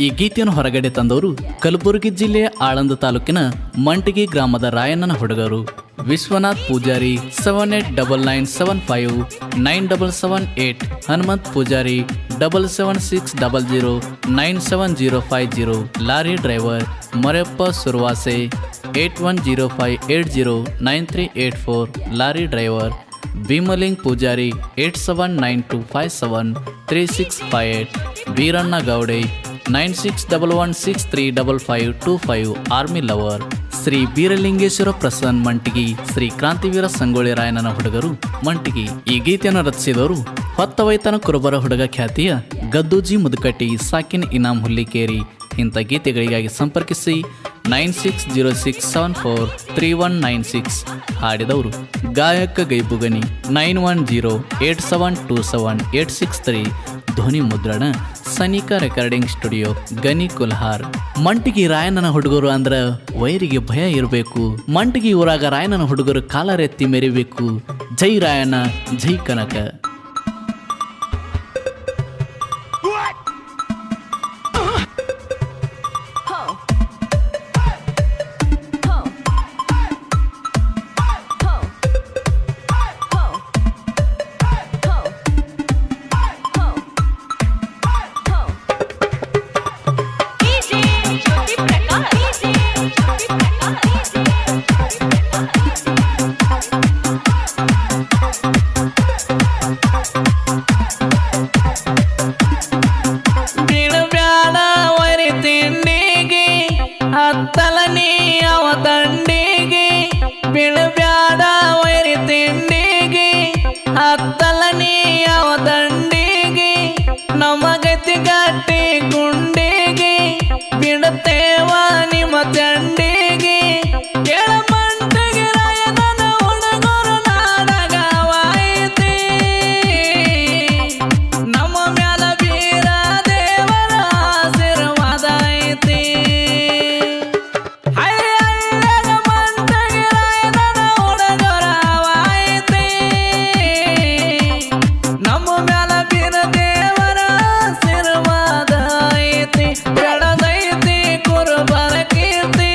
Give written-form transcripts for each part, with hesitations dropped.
ಈ ಗೀತೆಯನ್ನು ಹೊರಗಡೆ ತಂದವರು ಕಲಬುರಗಿ ಜಿಲ್ಲೆಯ ಆಳಂದ ತಾಲೂಕಿನ ಮಂಟಗಿ ಗ್ರಾಮದ ರಾಯಣ್ಣನ ಹುಡುಗರು. Vishwanath Pujari 7899759778, Hanumanth Pujari 7760097050, lorry driver Mareppa Survase 8105809384, lorry driver Bhimaling Pujari 8792573658, Biranna Gowde 9611635525, army lover Shri Beeralingeshwara ಪ್ರಸನ್ನ ಮಂಟಗಿ, ಶ್ರೀ ಕ್ರಾಂತಿವೀರ ಸಂಗೊಳ್ಳಿ ರಾಯಣ್ಣನ ಹುಡುಗರು ಮಂಟಗಿ. ಈ ಗೀತೆಯನ್ನು ರಚಿಸಿದವರು ಹೊತ್ತವೈತನ ಕುರುಬರ ಹುಡುಗ ಖ್ಯಾತಿಯ ಗದ್ದೂಜಿ ಮುದುಕಟ್ಟಿ, ಸಾಕಿನ್ ಇನಾಮ್ ಹುಲ್ಲಿಕೇರಿ. ಇಂಥ ಗೀತೆಗಳಿಗಾಗಿ ಸಂಪರ್ಕಿಸಿ 9606743196. ಹಾಡಿದವರು ಗಾಯಕ ಗೈಬುಗನಿ 9108727863. ಧ್ವನಿ ಮುದ್ರಣ ಸನಿಕ ರೆಕಾರ್ಡಿಂಗ್ ಸ್ಟುಡಿಯೋ, ಗನಿ ಕುಲ್ಹಾರ್. ಮಂಟಗಿ ರಾಯಣ್ಣನ ಹುಡುಗರು ಅಂದ್ರ ವೈರಿಗೆ ಭಯ ಇರಬೇಕು. ಮಂಟಗಿ ಊರಾಗ ರಾಯಣ್ಣನ ಹುಡುಗರು ಕಾಲರೆತ್ತಿ ಮೆರಿಬೇಕು. ಜೈ ರಾಯಣ್ಣ, ಜೈ ಕನಕ. ನಮಗತಿ ಗಟ್ಟಿ ಗುಂಡಿಗೆ ಬಿಡತೇವ ನಿಮ್ಮ ಚಂಡಿಗೆ. ಕೆಳಮಂಟಗೆ ರಾಯಣ್ಣನ ಹುಡುಗರು ನಾಡಗವಾಯಿತಿ. ನಮ್ಮ ಮ್ಯಾಲ ಬೀರ ದೇವರ ಆಶೀರ್ವಾದ ಐತಿ. ಹಳ್ಳಿಯಾಗ ಮಂಟಗೆ ರಾಯಣ್ಣನ ಹುಡುಗರ ಆವಾಯಿತಿ. ನಮ್ಮ ಮ್ಯಾಲ ಬೀರ ದೇವರ ಆಶೀರ್ವಾದ ಐತಿ. ಬೆಳದೈತಿ ಕುರುಬರ ಕೀರ್ತಿ.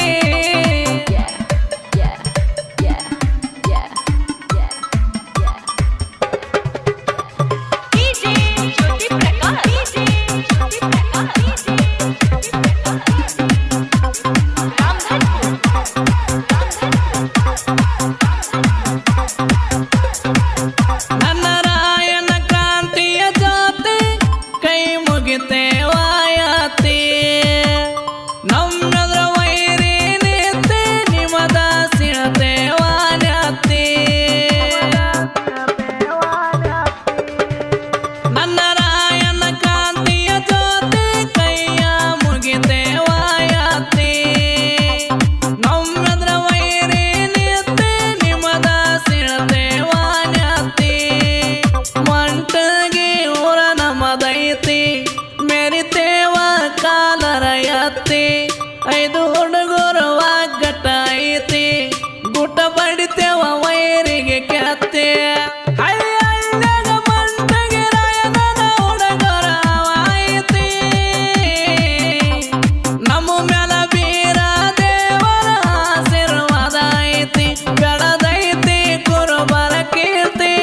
ನನ್ನ ರಾಯನ ಕ್ರಾಂತಿಯ ಜಾತಿ ಕೈ ಮುಗಿತೇವಾಯತಿ. ನಮ್ಮೆದ್ರ ವೈರಿ ನೀತಿ ನಿಮದ ಸಿಳತೇವಾನ್ಯತಿ. ನನ್ನ ರಾಯನ ಕ್ರಾಂತಿಯ ಜಾತಿ ಕೈಯ ಮುಗಿತೇವಾಯತಿ. ನಮ್ಮೆದ್ರ ವೈರಿ ನೀತಿ ನಿಮದ ಸಿಳತೇವಾನ್ಯತಿ. ಮಂಟಗಿ ಊರ ನಮದೈತಿ, ಮೆರಿತೇವ ಕಾಲರ ಎತ್ತಿ. 5 ಹುಡುಗರು ಒಗ್ಗಟ್ಟ ಐತಿ, ಗುಟ ಬಡಿತೇವ ವೈರಿಗೆ ಕೆತ್ತಿ. ಹಳ್ಳಿಯಾಗ ಮಂಟಗಿ ರಾಯಣ್ಣನ ಹುಡುಗರ ಆವಾಯಿತಿ. ನಮ್ಮ ಮ್ಯಾಲ ಬೀರ ದೇವರ ಆಶೀರ್ವಾದ ಐತಿ. ಬೆಳದೈತಿ ಕುರುಬರ ಕೀರ್ತಿ.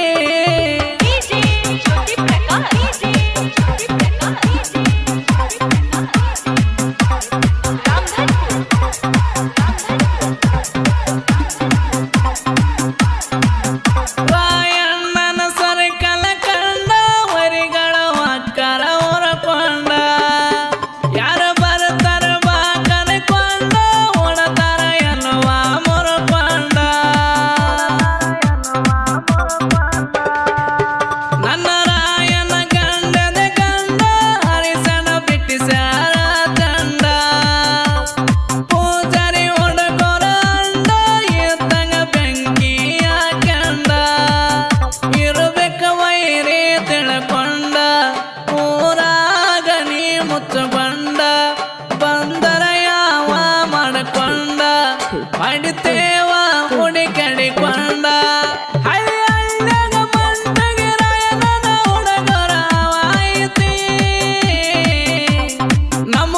ರಾಯಣ್ಣನ ಸರ್ಕಲ ಕಂಡ ವರಿಗಳ ಅಕ್ಕರ ಹೊರಕೊಂಡ. ಯಾರ ಬರ್ತಾರ ಬಾ ಕರ್ಕೊಂಡ, ಉಣತಾರ ಎನ್ನುವ ಮುರ್ಕೊಂಡ. ನನ್ನ ರಾಯನ ಗಂಡದ ಗಂಡ ಹರಿಸನ ಬಿಟ್ಟಿಸ್ಯಾರ ತಂಡ. ಪೂಜಾರಿ ಹುಡುಗರ ಅಂಡ ಎತ್ತಂಗ ಬೆಂಕಿಯ ಕಂಡ. ಇರಬೇಕ ವೈರಿ ತಿಳ್ಕೊಂಡ, ಊರಾಗ ನೀ ಮುಚ್ಚಗೊಂಡ. ಬಂದರ ಯಾವ ಮಾಡ್ಕೊಂಡ, ಮಾಡಿತೇವ ಹುಡುಕಡಿಕೊಂಡ. ಹಳ್ಳಿಯಾಗ ಮಂಟಗಿ ರಾಯಣ್ಣನ ಹುಡುಗರ ಆವಾಯಿತಿ. ನಮ್ಮ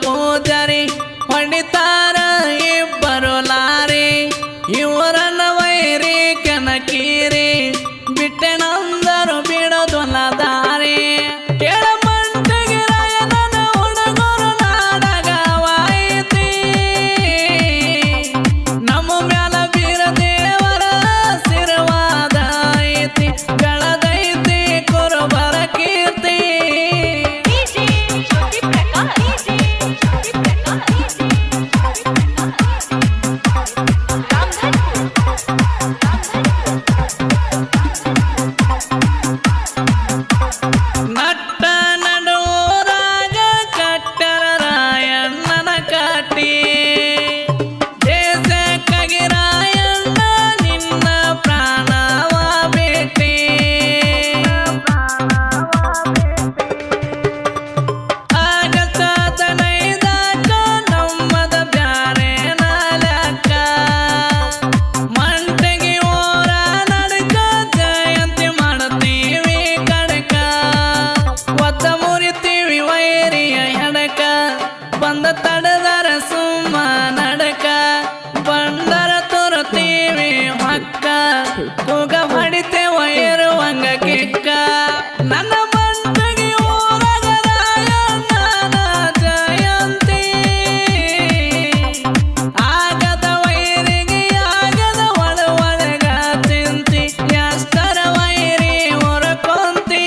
ಪೂಜಾರಿ ಹೊಡಿತಾರ ಇಬ್ಬರು ಲಾರಿ ಇವರನ್ನ ವೈರಿ ಕನಕೀರಿ ಬಿಟ್ಟೆನಂದರು ಬಿಡೋದಲ್ಲ ದಾರಿ ಕೇಳ ಮಂಟಗಿ ರಾಯಣ್ಣನ ಹುಡುಗರು ನಾಡಗವಾಯಿತಿ ನಮ್ಮ ಮ್ಯಾಲ ಬೀರ ದೇವರ ಆಶೀರ್ವಾದ ಐತಿ ಬೆಳದೈತಿ ಕುರುಬರ ಕೀರ್ತಿ ನಟ್ಟ ನಡುವರಾಗ ಕಟ್ಟರ ರಾಯಣ್ಣನ ಕಾಟಿ ದೇಶಕ್ಕಾಗಿ ರಾಯಣ್ಣ ನಿನ್ನ ಪ್ರಾಣವ ಭೇಟಿ ಆಗಸ್ಟ್ 15 ನಮ್ಮದ ಬ್ಯಾರೆ ನಾಲ್ಕ ಮಂಟಗಿ ಊರ ನಡಕ ಜಯಂತಿ ಮಾಡ್ತೀವಿ ಕಡಕ ಒತ್ತ ಮುರಿತೀವಿ ವೈರಿಯ ಎಡಕ ಬಂದ ತಡದರ ಸುಮ್ಮ ನಡಕ ಬಂದರ ತುರುತ್ತೀವಿ ಮಕ್ಕ ಕೂಗ ಹೊಡಿತೇವ ಇರುವಂಗ ಕಿಕ್ಕ ನನ್ನ ಮಂಟಗಿ ಊರಾಗ ರಾಯಣ್ಣನ ಜಯಂತಿ ಆಗದ ವೈರಿಗೆ ಆಗದ ಒಳಗ ಚಿಂತಿ ಎಷ್ಟರ ವೈರಿ ಹೊರಕೊಂತಿ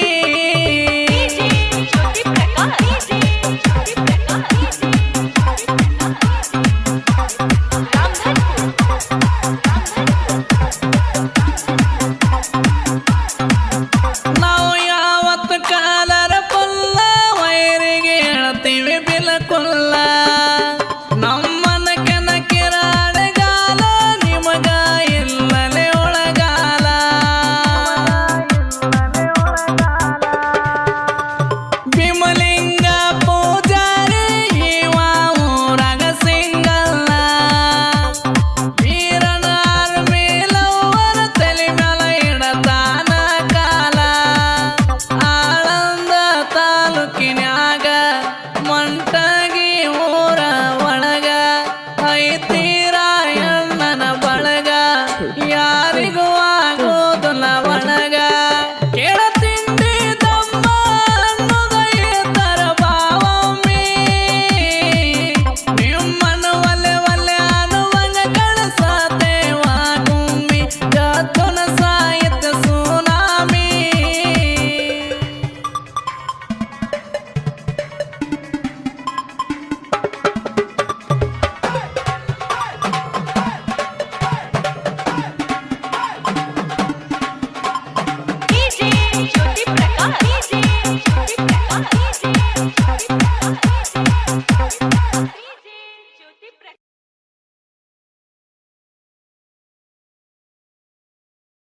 ನಾವು ಯಾವತ್ತು ಕಾಲರ ಪುಲ್ಲ ವೈರಿಗೆ ಹೇಳ್ತೀವಿ ಬಿಲಕುಲ್ಲ